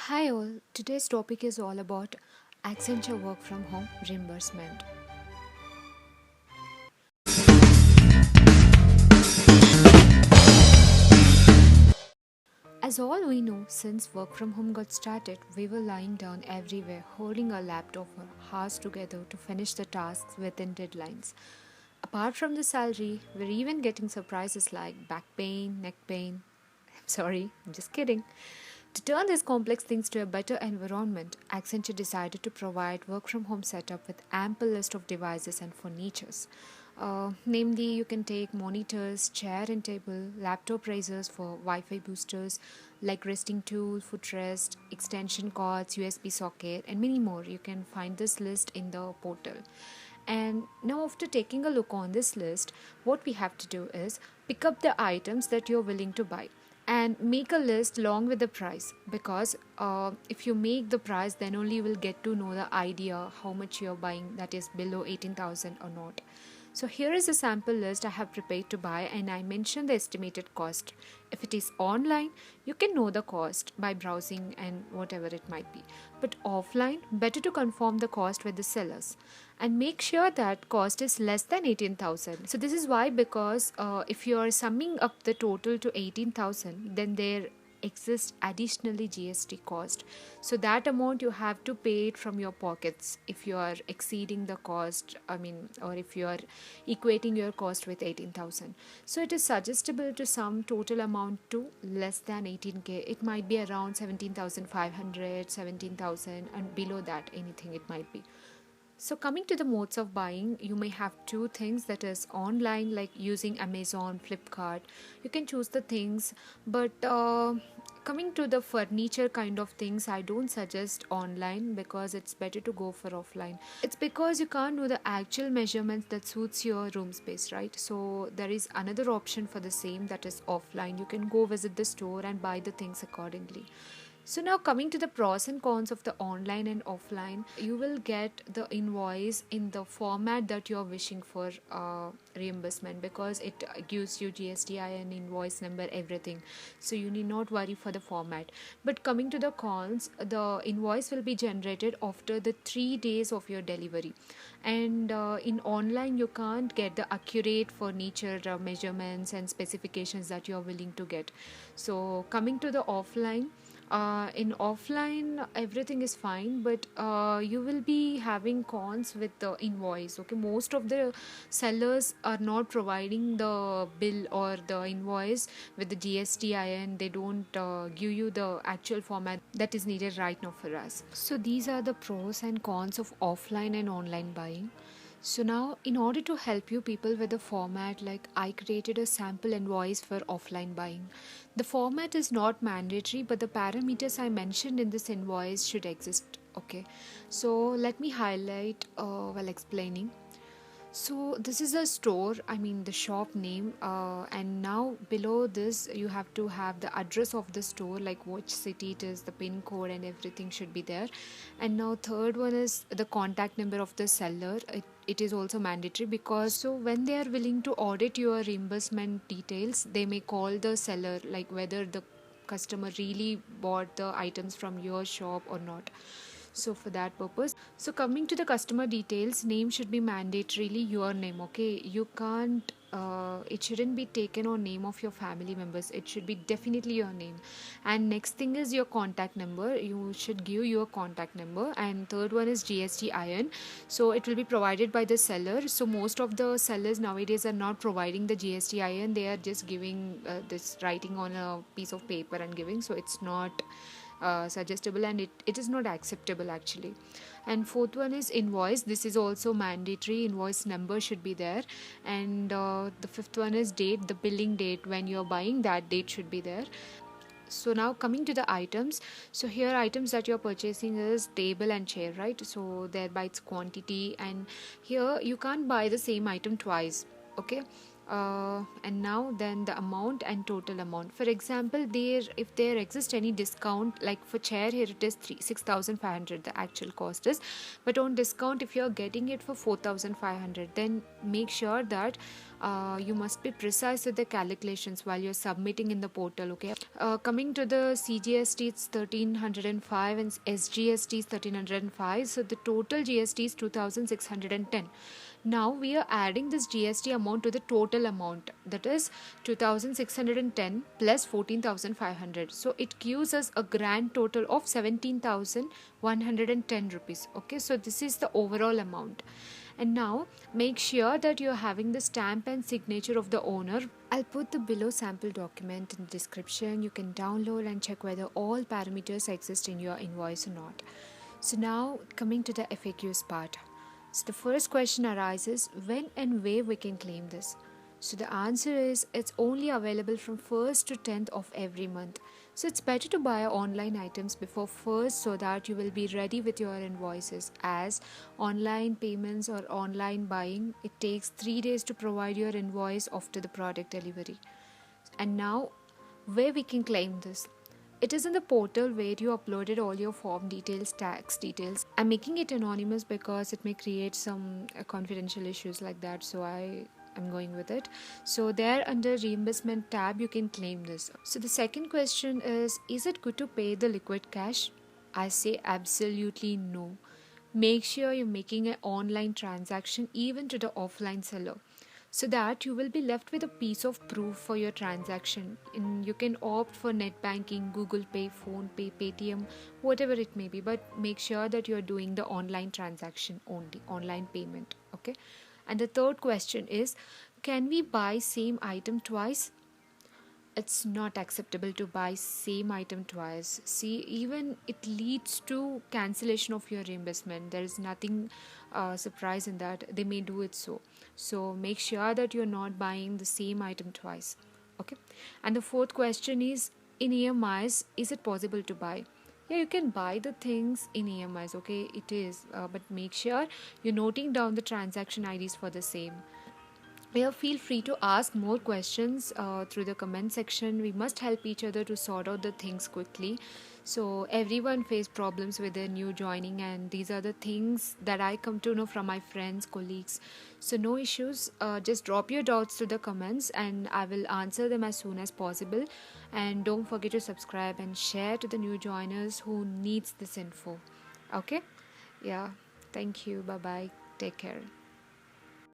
Hi all, today's topic is all about Accenture work from home reimbursement. As all we know, since work from home got started, we were lying down everywhere holding our laptop for hours together to finish the tasks within deadlines. Apart from the salary, we're even getting surprises like back pain, neck pain. I'm sorry, I'm just kidding. To turn these complex things to a better environment, Accenture decided to provide work from home setup with ample list of devices and furnitures. Namely, you can take monitors, chair and table, laptop raisers for Wi-Fi boosters, like resting tool, footrest, extension cords, USB socket, and many more. You can find this list in the portal. And now, after taking a look on this list, what we have to do is pick up the items that you're willing to buy and make a list along with the price, because if you make the price, then only you will get to know the idea how much you're buying, that is below 18,000 or not. So here is a sample list I have prepared to buy, and I mentioned the estimated cost. If it is online, you can know the cost by browsing and whatever it might be. But offline, better to confirm the cost with the sellers and make sure that cost is less than 18,000. So this is why, because if you are summing up the total to 18,000, then there exists additionally GST cost. So that amount you have to pay it from your pockets if you are exceeding the cost, or if you are equating your cost with 18,000. So it is suggestible to sum total amount to less than 18k. It might be around 17,500, 17,000, and below that anything it might be. So, coming to the modes of buying, you may have two things, that is online, like using Amazon, Flipkart. You can choose the things, but coming to the furniture kind of things, I don't suggest online because it's better to go for offline. It's because you can't know the actual measurements that suits your room space, right? So, there is another option for the same, that is offline. You can go visit the store and buy the things accordingly. So now, coming to the pros and cons of the online and offline, you will get the invoice in the format that you are wishing for reimbursement, because it gives you GSTIN, invoice number, everything. So you need not worry for the format. But coming to the cons, the invoice will be generated after the 3 days of your delivery, and in online you can't get the accurate furniture measurements and specifications that you are willing to get. So coming to the offline, in offline everything is fine, but you will be having cons with the invoice. Okay, most of the sellers are not providing the bill or the invoice with the GSTIN. They don't give you the actual format that is needed right now for us. So these are the pros and cons of offline and online buying. So now, in order to help you people with the format, like I created a sample invoice for offline buying. The format is not mandatory, but the parameters I mentioned in this invoice should exist. Okay, so let me highlight while explaining. So this is a store, the shop name, and now below this you have to have the address of the store, like which city it is, the pin code, and everything should be there. And now third one is the contact number of the seller. It is also mandatory, because so when they are willing to audit your reimbursement details, they may call the seller, like whether the customer really bought the items from your shop or not. So for that purpose, so coming to the customer details, name should be mandatorily your name. Okay, you can't it shouldn't be taken on name of your family members. It should be definitely your name. And next thing is your contact number. You should give your contact number. And third one is GSTIN. So it will be provided by the seller. So most of the sellers nowadays are not providing the GSTIN. They are just giving this writing on a piece of paper and giving. So it's not suggestible, and it is not acceptable actually. And fourth one is invoice. This is also mandatory. Invoice number should be there. And the fifth one is date, the billing date when you're buying, that date should be there. So now, coming to the items, so here items that you're purchasing is table and chair, right? So thereby it's quantity, and here you can't buy the same item twice. Okay, and now then the amount and total amount. For example, there, if there exists any discount, like for chair here it is 6,500 the actual cost is, but on discount if you're getting it for 4,500, then make sure that You must be precise with the calculations while you're submitting in the portal. Okay. Coming to the CGST, it's 1305 and SGST is 1305. So the total GST is 2610. Now we are adding this GST amount to the total amount, that is 2610 plus 14,500. So it gives us a grand total of 17,110 rupees. Okay, so this is the overall amount. And now make sure that you're having the stamp and signature of the owner. I'll put the below sample document in the description. You can download and check whether all parameters exist in your invoice or not. So now coming to the FAQs part. So the first question arises, when and where we can claim this? So the answer is, it's only available from 1st to 10th of every month. So it's better to buy online items before 1st so that you will be ready with your invoices, as online payments or online buying, it takes 3 days to provide your invoice after the product delivery. And now where we can claim this? It is in the portal where you uploaded all your form details, tax details. I'm making it anonymous because it may create some confidential issues like that, so I'm going with it. So there under reimbursement tab you can claim this. So the second question is it good to pay the liquid cash? I say absolutely no. Make sure you're making an online transaction even to the offline seller, so that you will be left with a piece of proof for your transaction. And you can opt for net banking, Google Pay, Phone Pay, Paytm, whatever it may be, but make sure that you are doing the online transaction only, online payment. Okay. And the third question is, can we buy same item twice? It's not acceptable to buy same item twice. See, even it leads to cancellation of your reimbursement. There is nothing surprise in that. They may do it so make sure that you're not buying the same item twice. Okay. And the fourth question is, in EMIs, is it possible to buy? Yeah, you can buy the things in EMIs. Okay, it is, but make sure you're noting down the transaction IDs for the same. Yeah, feel free to ask more questions through the comment section. We must help each other to sort out the things quickly. So everyone face problems with their new joining, and these are the things that I come to know from my friends, colleagues. So no issues. Just drop your doubts to the comments, and I will answer them as soon as possible. And don't forget to subscribe and share to the new joiners who needs this info. Okay? Yeah. Thank you. Bye bye. Take care.